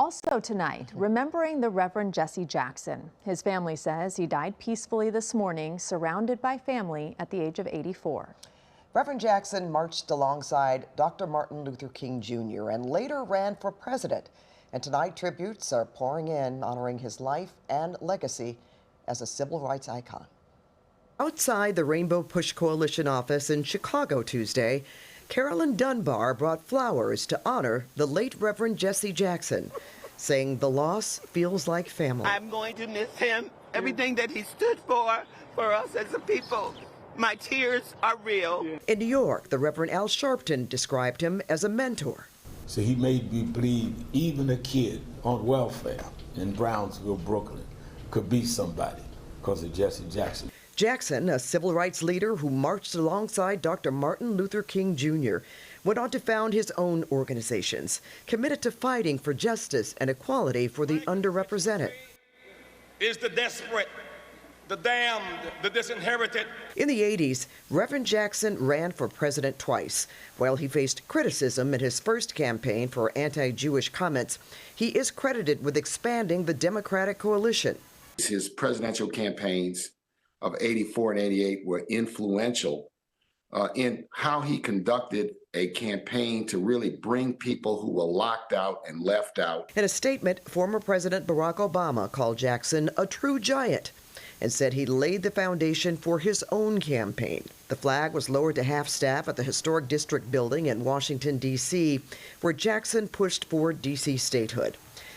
Also tonight, remembering the Reverend Jesse Jackson. His family says he died peacefully this morning, surrounded by family at the age of 84. Reverend Jackson marched alongside Dr. Martin Luther King Jr. and later ran for president. And tonight, tributes are pouring in, honoring his life and legacy as a civil rights icon. Outside the Rainbow Push Coalition office in Chicago Tuesday, Carolyn Dunbar brought flowers to honor the late Reverend Jesse Jackson, saying the loss feels like family. I'm going to miss him, everything that he stood for us as a people. My tears are real. In New York, the Reverend Al Sharpton described him as a mentor. So he made me believe even a kid on welfare in Brownsville, Brooklyn, could be somebody because of Jesse Jackson. Jackson, a civil rights leader who marched alongside Dr. Martin Luther King Jr., went on to found his own organizations, committed to fighting for justice and equality for the underrepresented. Is the desperate, the damned, the disinherited. In the 80s, Reverend Jackson ran for president twice. While he faced criticism in his first campaign for anti-Jewish comments, he is credited with expanding the Democratic coalition. His presidential campaigns of 84 and 88 were influential in how he conducted a campaign to really bring people who were locked out and left out. In a statement, former President Barack Obama called Jackson a true giant and said he laid the foundation for his own campaign. The flag was lowered to half-staff at the historic district building in Washington, D.C., where Jackson pushed for D.C. statehood.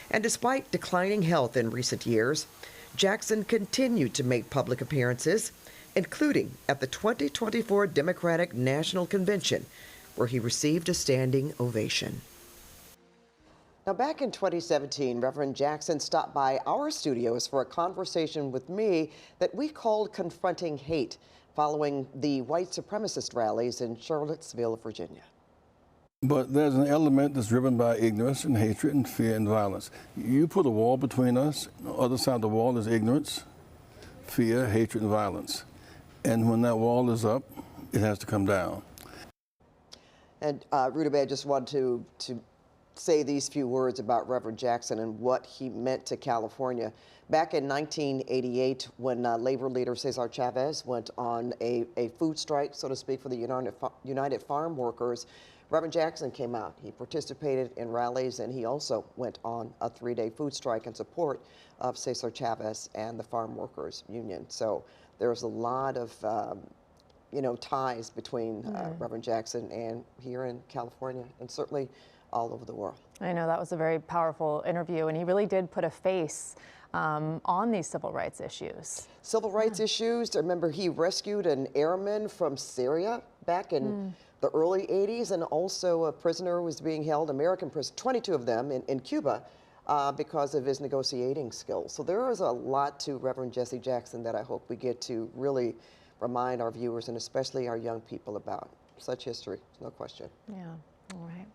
And despite declining health in recent years, Jackson continued to make public appearances, including at the 2024 Democratic National Convention, where he received a standing ovation. Now, back in 2017, Reverend Jackson stopped by our studios for a conversation with me that we called Confronting Hate, following the white supremacist rallies in Charlottesville, Virginia. But there's an element that's driven by ignorance and hatred and fear and violence. You put a wall between us. On the other side of the wall is ignorance, fear, hatred, and violence. And when that wall is up, it has to come down. And Rutabaga, I just wanted to say these few words about Reverend Jackson and what he meant to California. Back in 1988, when labor leader Cesar Chavez went on a food strike, so to speak, for the United Farm Workers, Reverend Jackson came out. He participated in rallies, and he also went on a 3-day food strike in support of Cesar Chavez and the Farm Workers Union. So there's a lot of ties between Reverend Jackson and here in California, and certainly all over the world. I know that was a very powerful interview, and he really did put a face on these civil rights issues. Civil rights issues. I remember he rescued an airman from Syria back in the early 80s, and also a prisoner was being held, American prisoner, 22 of them in Cuba, because of his negotiating skills. So there is a lot to Reverend Jesse Jackson that I hope we get to really remind our viewers and especially our young people about. Such history, no question. Yeah, all right.